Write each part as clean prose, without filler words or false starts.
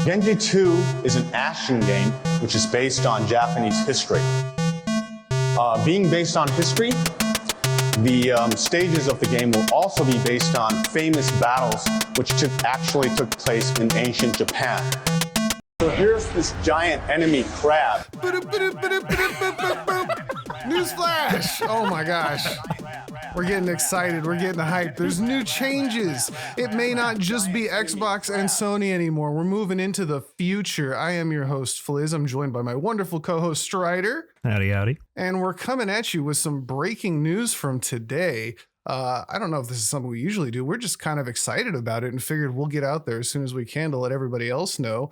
Genji 2 is an action game which is based on Japanese history. Being based on history, the stages of the game will also be based on famous battles which actually took place in ancient Japan. So here's this giant enemy crab. NewsFlash! Oh my gosh. We're getting excited. We're getting hyped. There's new changes. It may not just be Xbox and Sony anymore. We're moving into the future. I am your host, Fliz. I'm joined by my wonderful co-host, Strider. Howdy, howdy. And we're coming at you with some breaking news from today. I don't know if this is something we usually do. We're just kind of excited about it and figured we'll get out there as soon as we can to let everybody else know.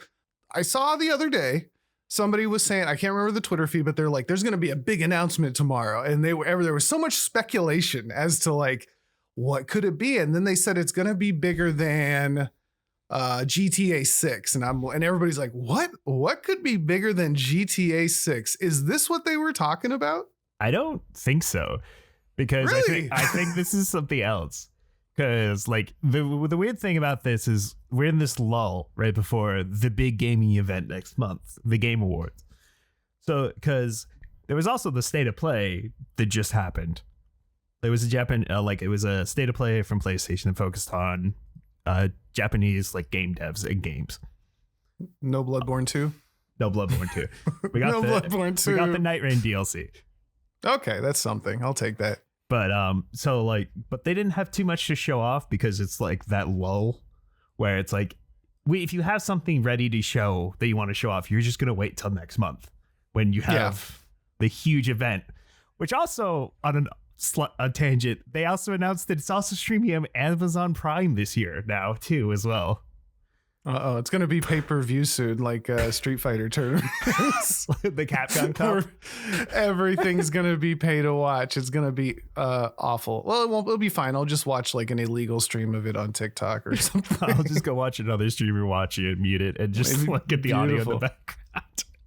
I saw the other day, somebody was saying, I can't remember the Twitter feed, but they're like, there's going to be a big announcement tomorrow. And there was so much speculation as to like, what could it be? And then they said it's going to be bigger than GTA 6. And everybody's like, what could be bigger than GTA 6? Is this what they were talking about? I don't think so, because really? I think this is something else. Because like the weird thing about this is we're in this lull right before the big gaming event next month, the Game Awards. So because there was also the State of Play that just happened. There was it was a State of Play from PlayStation that focused on Japanese like game devs and games. No Bloodborne 2? No Bloodborne 2. We got Bloodborne 2. We got the Night Rain DLC. Okay, that's something. I'll take that. But but they didn't have too much to show off because it's like that lull where it's like, if you have something ready to show that you want to show off, you're just going to wait till next month when you have the huge event, which also on a tangent, they also announced that it's also streaming on Amazon Prime this year now too, as well. It's going to be pay-per-view soon, like Street Fighter tournaments. The Capcom Cup. Everything's going to be pay to watch. It's going to be awful. Well, it'll be fine. I'll just watch like an illegal stream of it on TikTok or something. I'll just go watch another streamer watch it, mute it, and just get the audio in the background.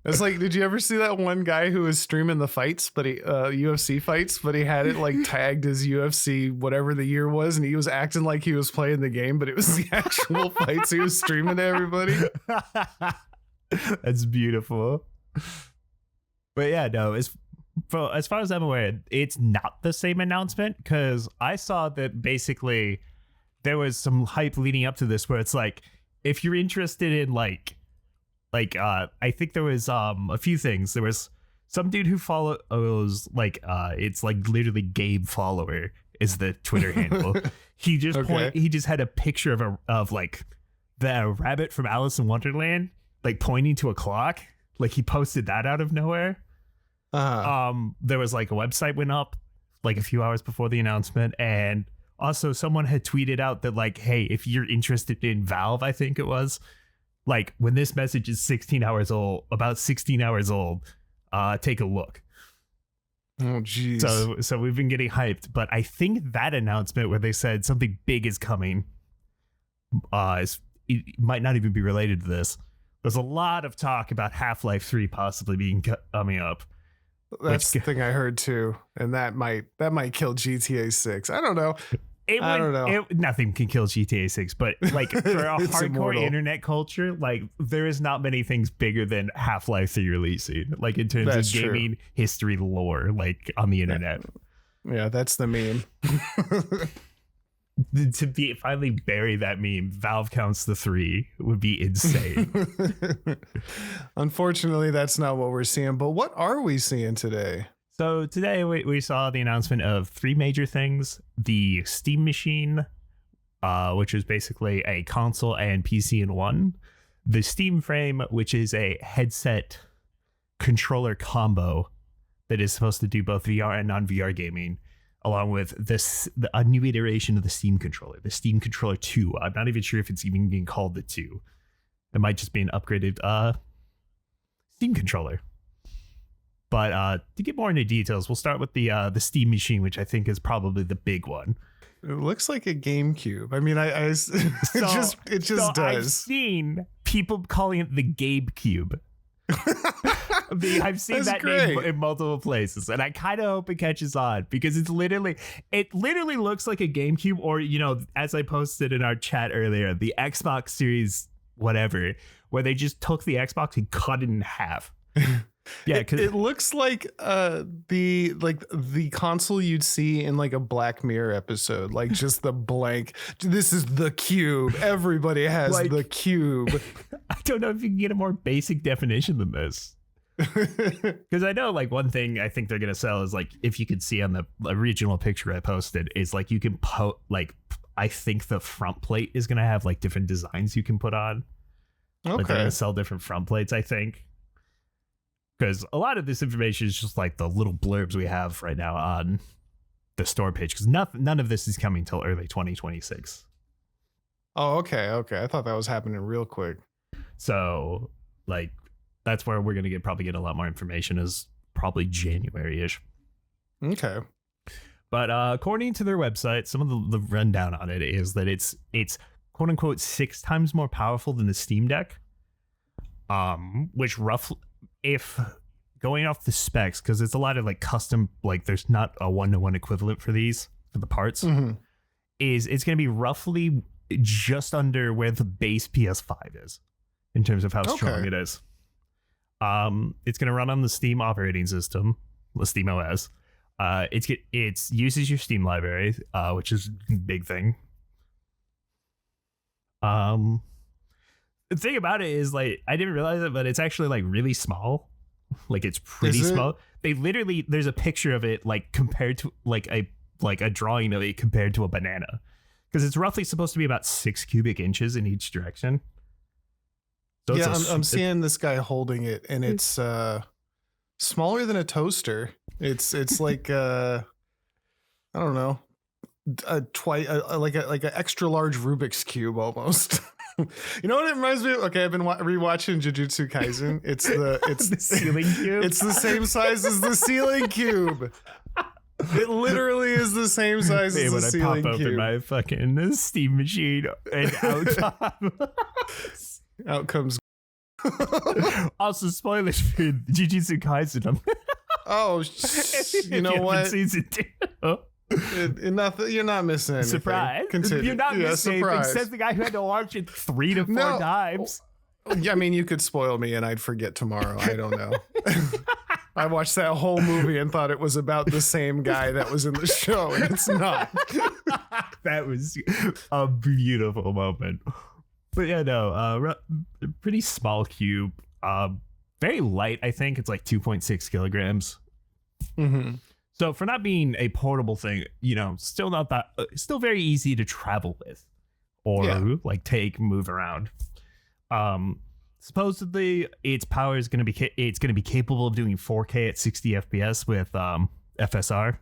It's like, did you ever see that one guy who was streaming the fights, but UFC fights, but he had it like tagged as UFC, whatever the year was, and he was acting like he was playing the game, but it was the actual fights he was streaming to everybody. That's beautiful. But yeah, no, as far as I'm aware, it's not the same announcement, because I saw that basically there was some hype leading up to this where it's like, if you're interested in I think there was a few things. There was some dude who follows it's like literally Gabe Follower is the Twitter handle. He just he just had a picture of like the rabbit from Alice in Wonderland like pointing to a clock. Like he posted that out of nowhere. There was like a website went up like a few hours before the announcement, and also someone had tweeted out that like, hey, if you're interested in Valve, I think it was, like when this message is about 16 hours old, take a look. Oh, geez. So we've been getting hyped, but I think that announcement where they said something big is coming, it might not even be related to this. There's a lot of talk about Half-Life 3 possibly coming up. That's the thing I heard too, and that might kill GTA 6. I don't know. I don't know. Nothing can kill GTA 6, but like for a hardcore immortal internet culture, like there is not many things bigger than Half-Life 3 releasing, like in terms of gaming history lore, like on the internet. Yeah, that's the meme. To finally bury that meme, Valve counts the 3 would be insane. Unfortunately, that's not what we're seeing. But what are we seeing today? So today we saw the announcement of 3 major things: the Steam Machine, which is basically a console and PC in one; the Steam Frame, which is a headset controller combo that is supposed to do both VR and non-VR gaming, along with a new iteration of the Steam Controller, the Steam Controller 2. I'm not even sure if it's even being called the 2. It might just be an upgraded Steam Controller. But to get more into details, we'll start with the Steam Machine, which I think is probably the big one. It looks like a GameCube. I mean, it just does. I've seen people calling it the Gabe Cube. I've seen that name in multiple places, and I kind of hope it catches on, because it literally looks like a GameCube, or, you know, as I posted in our chat earlier, the Xbox Series whatever, where they just took the Xbox and cut it in half. Yeah, because it looks like the console you'd see in like a Black Mirror episode, like just the blank. This is the cube. Everybody has Like- the cube. I don't know if you can get a more basic definition than this. Because I know, like, one thing I think they're gonna sell is, like, if you could see on the original picture I posted, is like you can I think the front plate is gonna have like different designs you can put on. Like, they're Okay. gonna sell different front plates, I think. Because a lot of this information is just like the little blurbs we have right now on the store page. Because none of this is coming till early 2026. Oh, okay. I thought that was happening real quick. So, like, that's where we're gonna probably get a lot more information, is probably January-ish. Okay. But according to their website, some of the rundown on it is that it's quote unquote 6 times more powerful than the Steam Deck. Which roughly, if going off the specs, because it's a lot of like custom, like there's not a 1-to-1 equivalent for these, for the parts, it's going to be roughly just under where the base PS5 is in terms of how strong it is. It's going to run on the Steam operating system, the Steam OS. It uses your Steam library, which is a big thing. The thing about it is, like, I didn't realize it, but it's actually like really small. Like, it's pretty small. They literally, there's a picture of it like compared to like a drawing of it compared to a banana, because it's roughly supposed to be about 6 cubic inches in each direction. So Yeah, I'm seeing this guy holding it, and it's smaller than a toaster. It's like I don't know, like an extra large Rubik's cube almost. You know what it reminds me of? Okay, I've been rewatching Jujutsu Kaisen. It's the ceiling cube. It's the same size as the ceiling cube. It literally is the same size as the ceiling When I pop cube. open my fucking Steam machine and Out comes. Also, spoilers for Jujutsu Kaisen. Oh, you know what? Season 2. Nothing. You're not missing anything. Surprise. Continue. You're not missing anything. surprise. Says the guy who had to watch it 3 to 4 No. times. Yeah, I mean, you could spoil me and I'd forget tomorrow. I don't know. I watched that whole movie and thought it was about the same guy that was in the show, and it's not. That was a beautiful moment. But yeah, no, pretty small cube. Very light, I think. It's like 2.6 kilograms. Mm-hmm. So for not being a portable thing, still not that, still very easy to travel with or like move around. Supposedly its power is going to be, it's going to be capable of doing 4K at 60 FPS with FSR.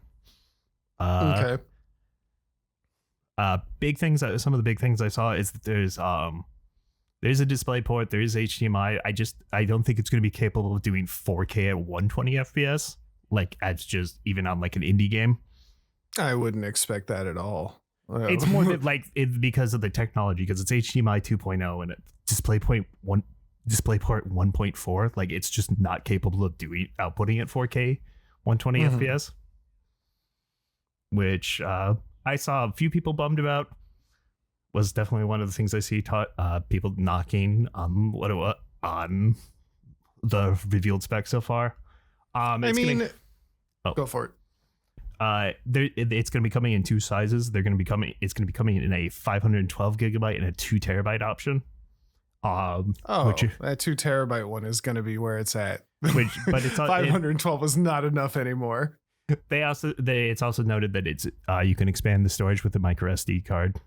Okay. Big things. Some of the big things I saw is that there's a display port. There is HDMI. I don't think it's going to be capable of doing 4K at 120 FPS. Like, as just even on like an indie game. I wouldn't expect that at all. It's more that like because of the technology, because it's HDMI 2.0 and DisplayPort 1.4. Like, it's just not capable of outputting at 4K 120 FPS. Which I saw a few people bummed about. Was definitely one of the things I see people knocking on on the revealed spec so far. Go for it. It's going to be coming in 2 sizes. It's going to be coming in a 512 gigabyte and a 2 terabyte option. That 2 terabyte one is going to be where it's at. But it's 512 is not enough anymore. It's also noted that it's you can expand the storage with a micro SD card.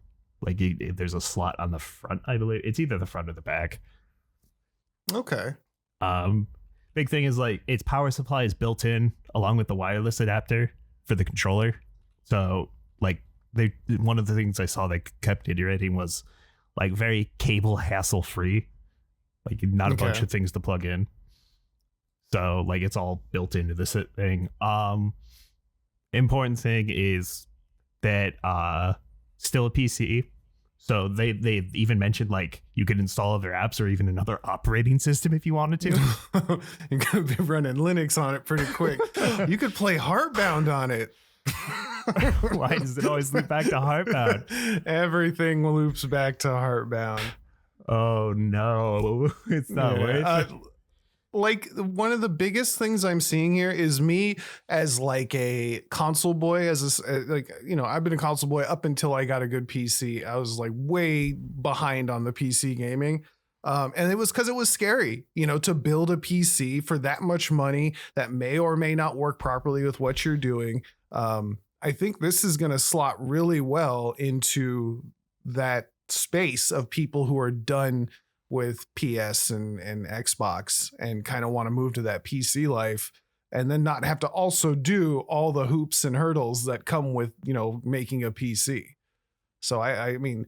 Like, there's a slot on the front, I believe. It's either the front or the back. Okay. Big thing is, like, its power supply is built in along with the wireless adapter for the controller. So, like, one of the things I saw that kept iterating was, like, very cable hassle free. Like, not a bunch of things to plug in. So, like, it's all built into this thing. Important thing is that still a PC. So they even mentioned, like, you could install other apps or even another operating system if you wanted to. You're going to be running Linux on it pretty quick. You could play Heartbound on it. Why does it always loop back to Heartbound? Everything loops back to Heartbound. Oh no, it's not worth it. Like one of the biggest things I'm seeing here is me as like a console boy, like, you know, I've been a console boy up until I got a good PC. I was like way behind on the PC gaming. And it was because it was scary, you know, to build a PC for that much money that may or may not work properly with what you're doing. I think this is going to slot really well into that space of people who are done with PS and Xbox and kind of want to move to that PC life and then not have to also do all the hoops and hurdles that come with, you know, making a PC. So I mean,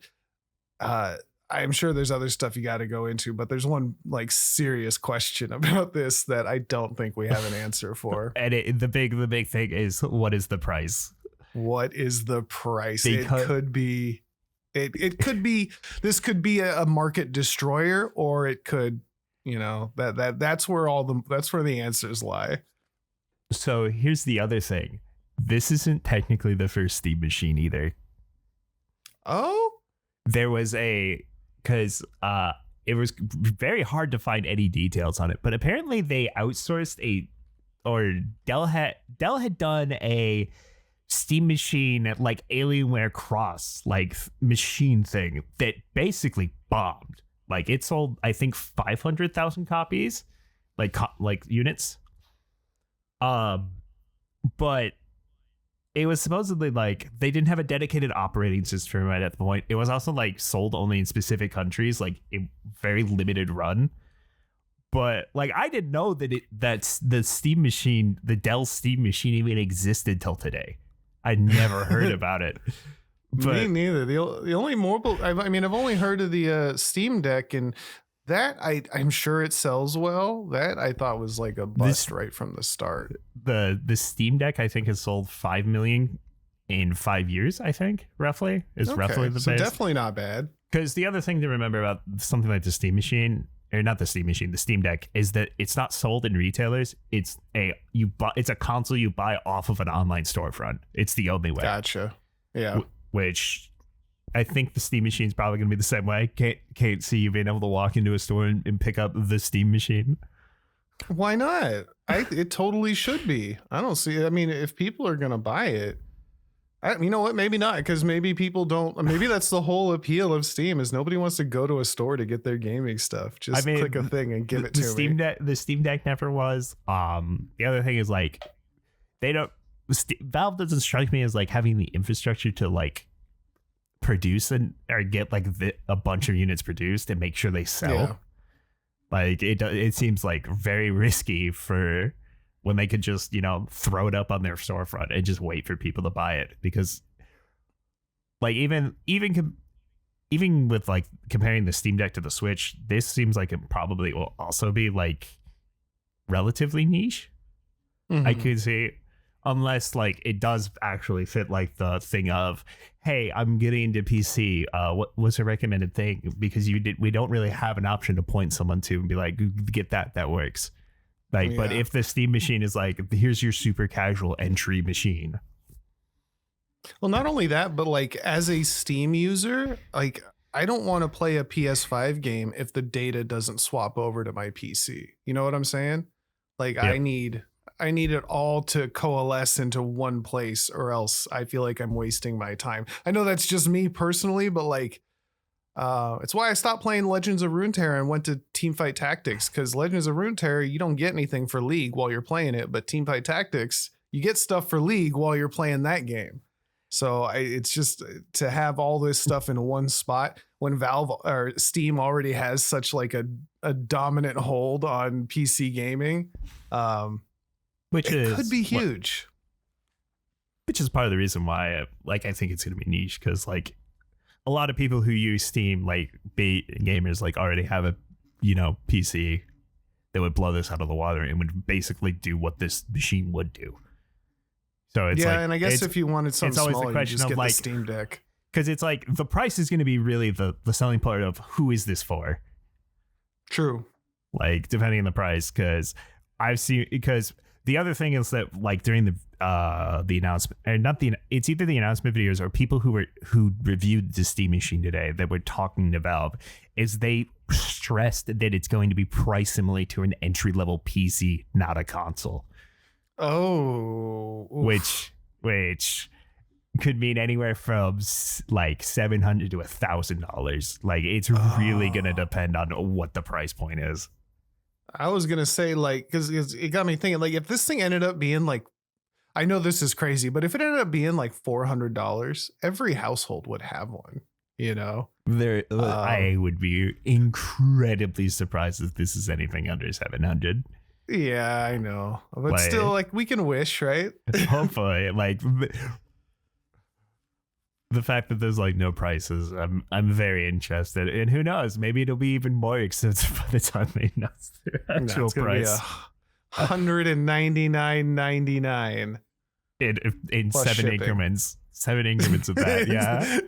I'm sure there's other stuff you got to go into, but there's one like serious question about this that I don't think we have an answer for. And the big thing is, what is the price? What is the price? Because it could be this could be a market destroyer, or it could, you know, that's where the answers lie. So here's the other thing. This isn't technically the first Steam machine either. Oh, there was because it was very hard to find any details on it, but apparently they outsourced Dell had done a Steam machine, like Alienware Cross, like machine thing that basically bombed. Like it sold, I think, 500,000 copies, like units. But it was supposedly like they didn't have a dedicated operating system right at the point. It was also like sold only in specific countries, like a very limited run. But like I didn't know that's the Steam machine, the Dell Steam machine, even existed till today. I never heard about it. But me neither. The only mobile, I mean, I've only heard of the Steam Deck, and that I'm sure it sells well. That I thought was like a bust right from the start. The Steam Deck, I think, has sold 5 million in 5 years. I think roughly is roughly the so base. Definitely not bad. Because the other thing to remember about something like the Steam machine, or not the Steam machine, the Steam Deck, is that it's not sold in retailers. It's a console you buy off of an online storefront. It's the only way. Gotcha. Yeah. Which I think the Steam machine is probably going to be the same way. Can't see you being able to walk into a store and pick up the Steam machine. Why not? It totally should be. I don't see. I mean, if people are going to buy it, you know what? Maybe not, because maybe people don't. Maybe that's the whole appeal of Steam is nobody wants to go to a store to get their gaming stuff. Just click a thing and give it to me. The Steam Deck never was. The other thing is like Valve doesn't strike me as like having the infrastructure to like produce or get like a bunch of units produced and make sure they sell. Yeah. Like it seems like very risky for when they could just, you know, throw it up on their storefront and just wait for people to buy it. Because like even with like comparing the Steam Deck to the Switch, this seems like it probably will also be like relatively niche. Mm-hmm. I could see, unless like it does actually fit like the thing of, hey, I'm getting into PC. What's a recommended thing? Because we don't really have an option to point someone to and be like, get that works. Like, but if the Steam machine is like, here's your super casual entry machine. Well, not only that, but like as a Steam user, like I don't want to play a PS5 game if the data doesn't swap over to my PC. You know what I'm saying? Like yep. I need it all to coalesce into one place, or else I feel like I'm wasting my time. I know that's just me personally, but like, it's why I stopped playing Legends of Runeterra and went to Teamfight Tactics, because Legends of Runeterra, you don't get anything for League while you're playing it, but Teamfight Tactics, you get stuff for League while you're playing that game. So it's just to have all this stuff in one spot when Valve or Steam already has such like a dominant hold on PC gaming. Which could be huge. Which is part of the reason why I think it's going to be niche, because like a lot of people who use Steam, like gamers, like already have a, you know, PC that would blow this out of the water and would basically do what this machine would do. So it's and I guess if you wanted something smaller, you just get like, the Steam Deck. Because it's like the price is going to be really the selling part of who is this for. True. Like depending on the price, because the other thing is that like during the announcement, or not the, it's either the announcement videos or people who reviewed the Steam machine today that were talking to Valve, is they stressed that it's going to be priced similarly to an entry level PC, not a console. Oh, which could mean anywhere from like $700 to $1,000. Like, it's really gonna depend on what the price point is. I was gonna say, like, because it got me thinking, like, if this thing ended up being like, I know this is crazy, but if it ended up being like $400, every household would have one. You know, I would be incredibly surprised if this is anything under 700. Yeah, I know, but like, still, like, we can wish, right? Hopefully, like, the fact that there's like no prices, I'm very interested, and who knows, maybe it'll be even more expensive by the time they announce their actual price. $199.99 in seven shipping. increments. 7 increments of that, yeah.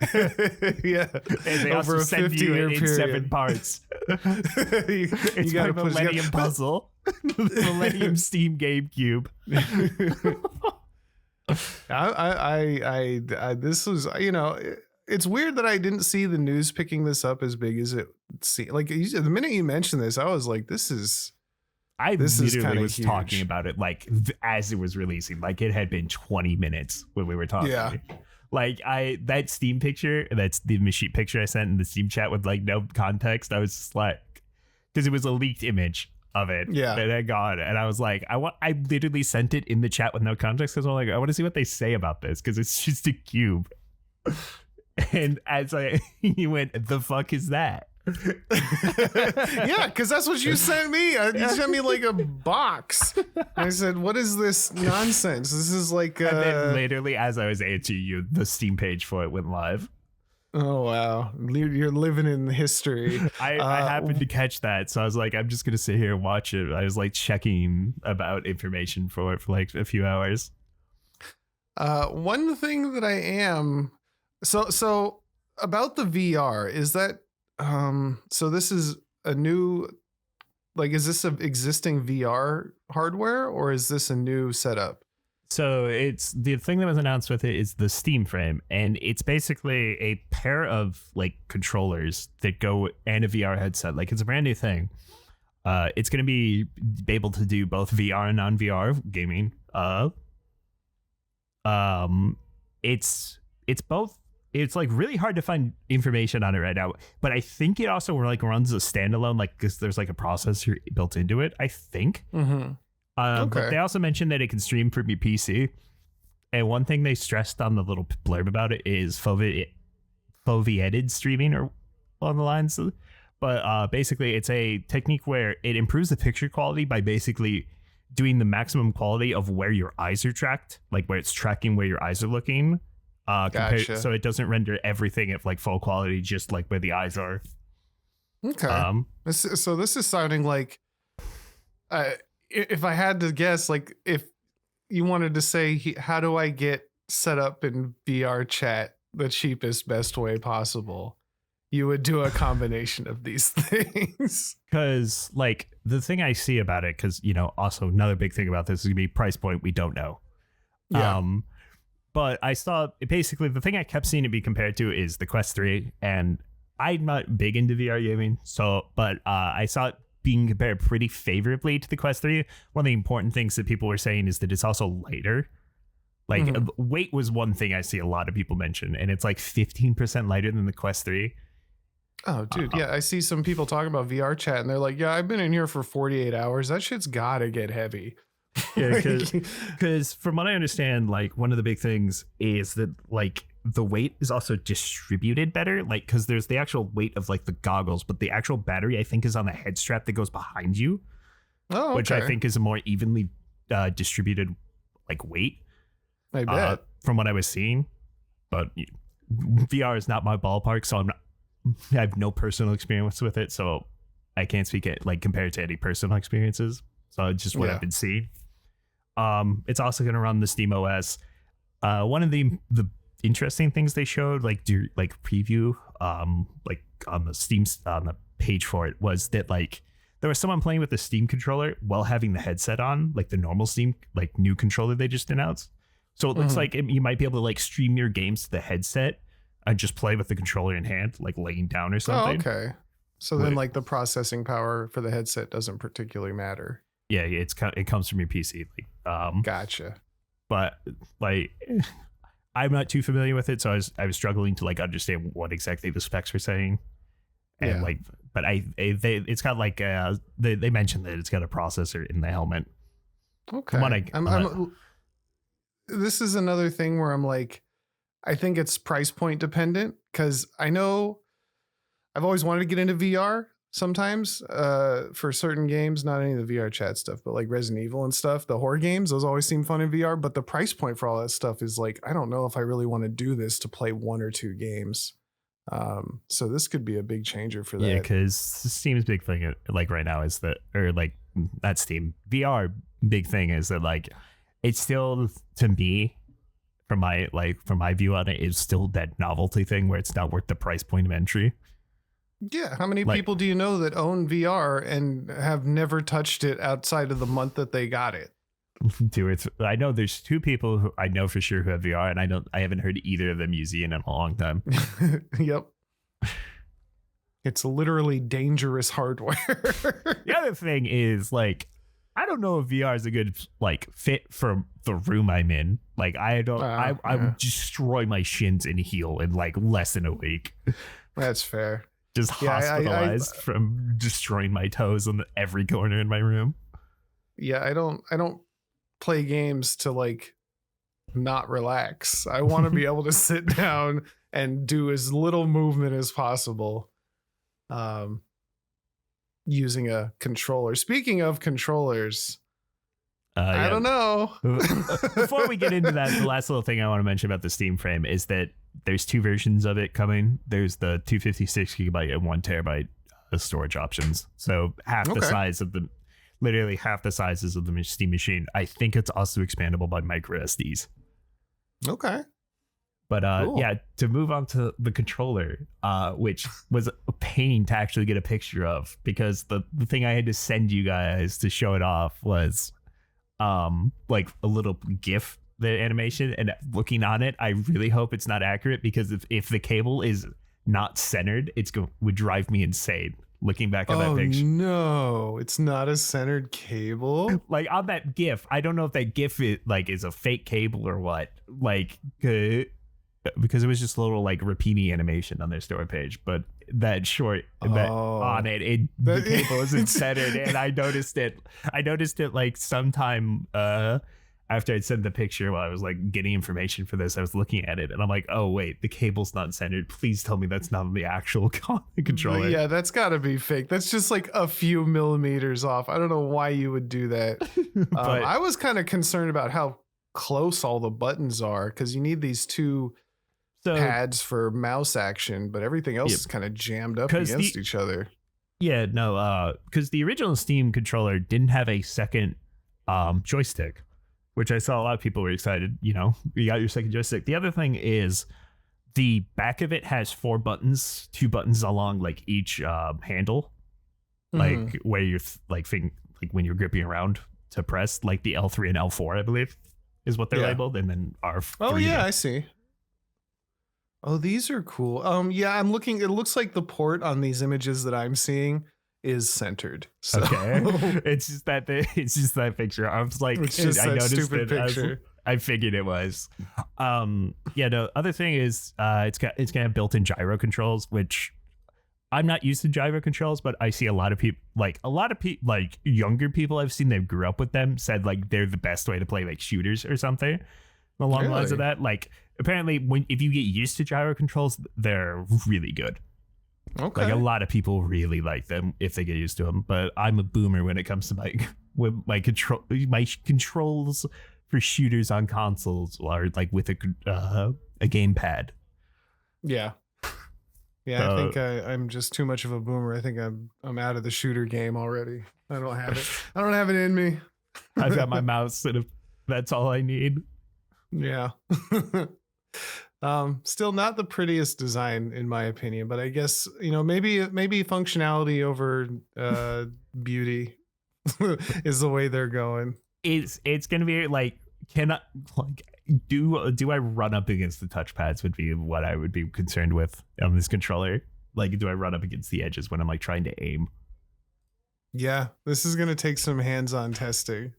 Yeah. And they over also send you it in period. 7 parts. It's my Millennium puzzle. The Millennium Steam GameCube. I this was, you know, it's weird that I didn't see the news picking this up as big as it seemed. Like, the minute you mentioned this, I was like, this is literally was huge. Talking about it like as it was releasing, like it had been 20 minutes when we were talking. Yeah. Like that Steam picture, that's the machine picture I sent in the Steam chat with like no context. I was just like, because it was a leaked image of it. Yeah. That I got, and I was like, I literally sent it in the chat with no context because I'm like, I want to see what they say about this because it's just a cube. And as you went, the fuck is that? Yeah, because that's what you sent me. You sent me like a box. I said, what is this nonsense? This is like and then literally as I was answering you, the Steam page for it went live. Oh wow, you're living in history. I happened to catch that, so I was like, I'm just gonna sit here and watch it. I was like checking about information for it for like a few hours. One thing that I am so about the VR is that so this is a new, like, is this an existing VR hardware or is this a new setup? So it's the thing that was announced with it is the Steam Frame, and it's basically a pair of like controllers that go and a VR headset. Like, it's a brand new thing. It's going to be able to do both VR and non-VR gaming. It's both. It's like really hard to find information on it right now, but I think it also like runs a standalone, like, because there's like a processor built into it, I think. Mm-hmm. Okay. But they also mentioned that it can stream from your PC. And one thing they stressed on the little blurb about it is foveated streaming or on the lines. But basically, it's a technique where it improves the picture quality by basically doing the maximum quality of where your eyes are tracked, like where it's tracking where your eyes are looking. Gotcha. So it doesn't render everything at like full quality, just like where the eyes are. Okay. So this is sounding like, if I had to guess, like if you wanted to say, how do I get set up in VR chat the cheapest, best way possible, you would do a combination of these things. Because like the thing I see about it, because, you know, also another big thing about this is gonna be price point. We don't know. Yeah. But I saw basically the thing I kept seeing it be compared to is the Quest 3, and I'm not big into VR gaming, but I saw it being compared pretty favorably to the Quest 3. One of the important things that people were saying is that it's also lighter. Like weight was one thing I see a lot of people mention, and it's like 15% lighter than the Quest 3. Oh, dude, yeah, I see some people talking about VR chat, and they're like, "Yeah, I've been in here for 48 hours. That shit's gotta get heavy." Yeah, because from what I understand, like one of the big things is that like the weight is also distributed better, like because there's the actual weight of like the goggles, but the actual battery I think is on the head strap that goes behind you. Oh, okay. Which I think is a more evenly distributed like weight. I bet. From what I was seeing, but VR is not my ballpark, so I have no personal experience with it, so I can't speak it like compared to any personal experiences. So it's just what I've been seeing. It's also going to run the Steam OS. One of the interesting things they showed, like preview, like on the Steam on the page for it, was that like there was someone playing with the Steam controller while having the headset on, like the normal Steam like new controller they just announced. So it looks like you might be able to like stream your games to the headset and just play with the controller in hand, like laying down or something. Oh, okay. So then like the processing power for the headset doesn't particularly matter. Yeah, it comes from your PC. Like, Gotcha. But like, I'm not too familiar with it, so I was struggling to like understand what exactly the specs were saying. And like, but it's got like they mentioned that it's got a processor in the helmet. Okay. This is another thing where I'm like, I think it's price point dependent, because I know I've always wanted to get into VR sometimes for certain games, not any of the VR chat stuff, but like Resident Evil and stuff, the horror games, those always seem fun in VR. But the price point for all that stuff is like, I don't know if I really want to do this to play 1 or 2 games. So this could be a big changer for that. Yeah, because Steam's big thing like right now is that, or like not Steam, VR big thing is that like it's still, to me, from my view on it, is still that novelty thing where it's not worth the price point of entry. Yeah, how many people do you know that own VR and have never touched it outside of the month that they got it? I know there's 2 people who I know for sure who have VR, and I haven't heard either of them use it in a long time. Yep. It's literally dangerous hardware. The other thing is like, I don't know if VR is a good like fit for the room I'm in. Like I would destroy my shins and heel in like less than a week. That's fair. Just hospitalized from destroying my toes on every corner in my room. Yeah, I don't play games to like not relax. I want to be able to sit down and do as little movement as possible. Using a controller. Speaking of controllers, I don't know. Before we get into that, the last little thing I want to mention about the Steam Frame is that there's 2 versions of it coming. There's the 256 gigabyte and 1 terabyte storage options. So literally half the sizes of the Steam machine. I think it's also expandable by micro SDs. Okay. But cool. Yeah, to move on to the controller, which was a pain to actually get a picture of, because the thing I had to send you guys to show it off was like a little GIF, the animation, and looking on it, I really hope it's not accurate, because if the cable is not centered, would drive me insane. Looking back at that picture. No, it's not a centered cable. Like on that GIF, I don't know if that GIF is a fake cable or what. Like, because it was just a little like repeating animation on their store page, but that short on it, the cable isn't centered, and I noticed it like sometime after I'd sent the picture while I was like getting information for this. I was looking at it and I'm like, oh wait, the cable's not centered. Please tell me that's not the actual controller. Yeah, that's gotta be fake. That's just like a few millimeters off. I don't know why you would do that. But I was kind of concerned about how close all the buttons are, because you need these 2 pads for mouse action, but everything else is kind of jammed up against each other. Yeah, no, because the original Steam controller didn't have a second joystick, which I saw a lot of people were excited. You know, you got your second joystick. The other thing is the back of it has 4 buttons, 2 buttons along like each handle, like where you're like when you're gripping around to press, like the L3 and L4, I believe, is what they're labeled, and then R3. Oh yeah, I see. Oh, these are cool. Yeah, I'm looking. It looks like the port on these images that I'm seeing is centered. So. Okay, it's just that picture. I was like, it's just I noticed stupid picture. I figured it was. Yeah. No. Other thing is, it's gonna have built-in gyro controls, which I'm not used to gyro controls, but I see a lot of people, like younger people I've seen that grew up with them, said like they're the best way to play like shooters or something along the lines of that. Like apparently, if you get used to gyro controls, they're really good. Okay. Like a lot of people really like them if they get used to them, but I'm a boomer when it comes to my controls for shooters on consoles are like with a gamepad. Yeah. Yeah, I think I'm just too much of a boomer. I think I'm out of the shooter game already. I don't have it. I don't have it in me. I've got my mouse, and that's all I need. Yeah. Still not the prettiest design in my opinion, but I guess, maybe functionality over beauty is the way they're going. It's gonna be like do I run up against the touchpads would be what I would be concerned with on this controller. Like, do I run up against the edges when I'm like trying to aim? Yeah, this is gonna take some hands-on testing.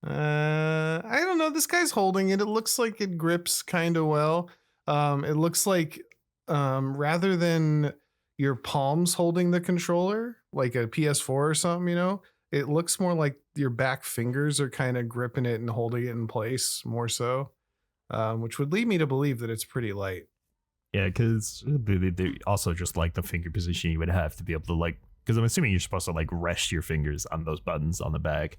I don't know. This guy's holding it. It looks like it grips kind of well. It looks like rather than your palms holding the controller, like a PS4 or something, you know, it looks more like your back fingers are kind of gripping it and holding it in place more so, which would lead me to believe that it's pretty light. Yeah, because they also just like the finger position you would have to be able to like, because I'm assuming you're supposed to like rest your fingers on those buttons on the back.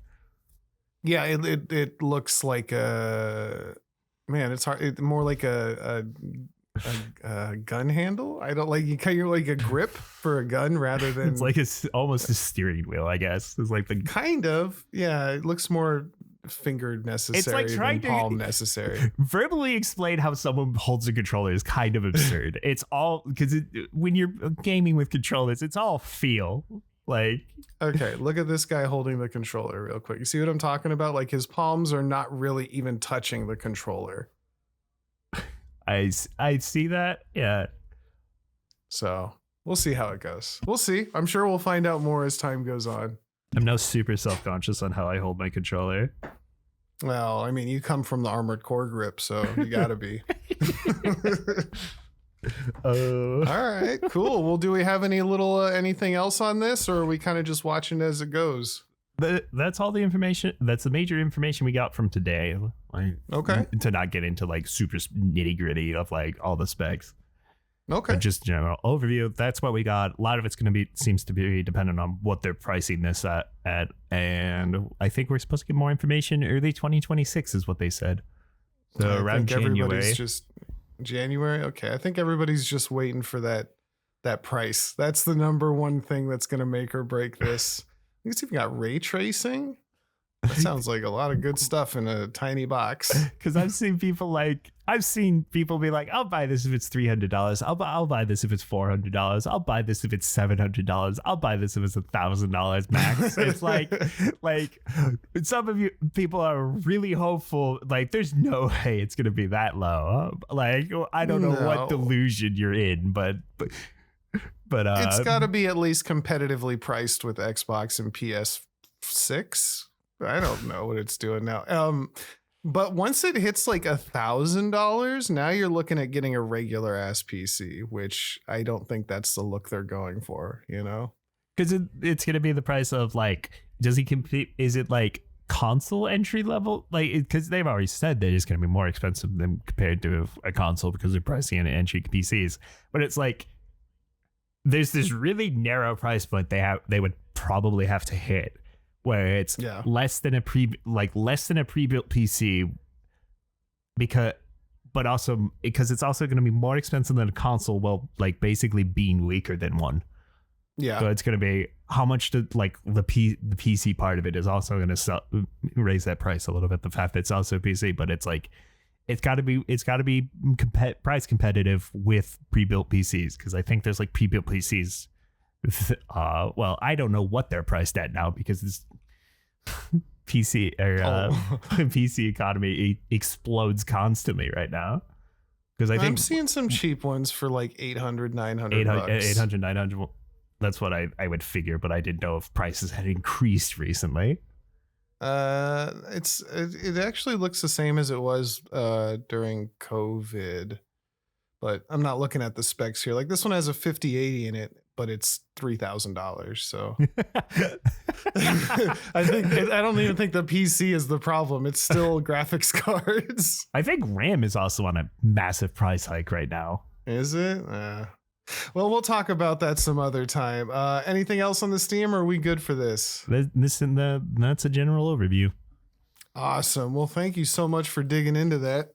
Yeah, it looks like it's hard. It's more like a gun handle. I don't like you. You're like a grip for a gun rather than. It's like it's almost a steering wheel, I guess. It's like the kind of. Yeah, it looks more finger necessary. It's like trying to palm necessary. Verbally explain how someone holds a controller is kind of absurd. It's all because when you're gaming with controllers, it's all feel. Like, okay, look at this guy holding the controller real quick. You see what I'm talking about? Like his palms are not really even touching the controller. I see that. Yeah. So we'll see how it goes. We'll see. I'm sure we'll find out more as time goes on. I'm now super self-conscious on how I hold my controller. Well, I mean, you come from the Armored Core grip, so you gotta be. All right, cool. Well, do we have any anything else on this, or are we kind of just watching as it goes? That's all the information. That's the major information we got from today. Okay. To not get into like super nitty gritty of like all the specs. Okay. But just general overview. That's what we got. A lot of it's going to seems to be dependent on what they're pricing this at. And I think we're supposed to get more information early 2026 is what they said. So around January. January. Okay. I think everybody's just waiting for that price. That's the number one thing that's going to make or break this. I think it's even got ray tracing. That sounds like a lot of good stuff in a tiny box. Because I've seen people be like, I'll buy this if it's $300. I'll buy this if it's $400. I'll buy this if it's $700. I'll buy this if it's $1,000 max. It's like some of you people are really hopeful. Like, there's no way it's gonna be that low. Like, I don't know what delusion you're in, but it's got to be at least competitively priced with Xbox and PS6. I don't know what it's doing now. But once it hits like $1,000, now you're looking at getting a regular ass PC, which I don't think that's the look they're going for, you know? Because it's going to be the price of like, does he compete? Is it like console entry level? Like, because they've already said that it's going to be more expensive than compared to a console because they're pricing in entry PCs. But it's like, there's this really narrow price point they would probably have to hit, where it's less than a pre-built PC, because it's also going to be more expensive than a console, while like basically being weaker than one. Yeah. So it's going to be how much the PC part of it is also going to raise that price a little bit. The fact that it's also PC, but it's like it's got to be price competitive with pre-built PCs, because I think there's like pre-built PCs. Well, I don't know what they're priced at now because it's PC PC economy explodes constantly right now. Because I think I'm seeing some cheap ones for like 800, 900 800, 900. That's what I would figure, but I didn't know if prices had increased recently. It actually looks the same as it was during COVID, but I'm not looking at the specs here. Like this one has a 5080 in it, but it's $3,000. So I don't even think the PC is the problem. It's still graphics cards. I think RAM is also on a massive price hike right now. Is it? Well, we'll talk about that some other time. Anything else on the Steam, or are we good for this? That's a general overview. Awesome. Well, thank you so much for digging into that.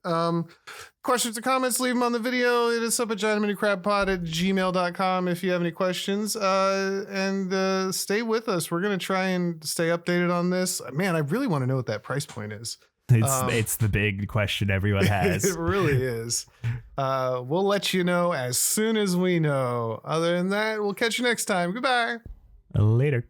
Questions or comments, leave them on the video. Hit us up at giantminicrabpod@gmail.com if you have any questions. And stay with us. We're going to try and stay updated on this. Man, I really want to know what that price point is. It's the big question everyone has. It really is. We'll let you know as soon as we know. Other than that, we'll catch you next time. Goodbye. Later.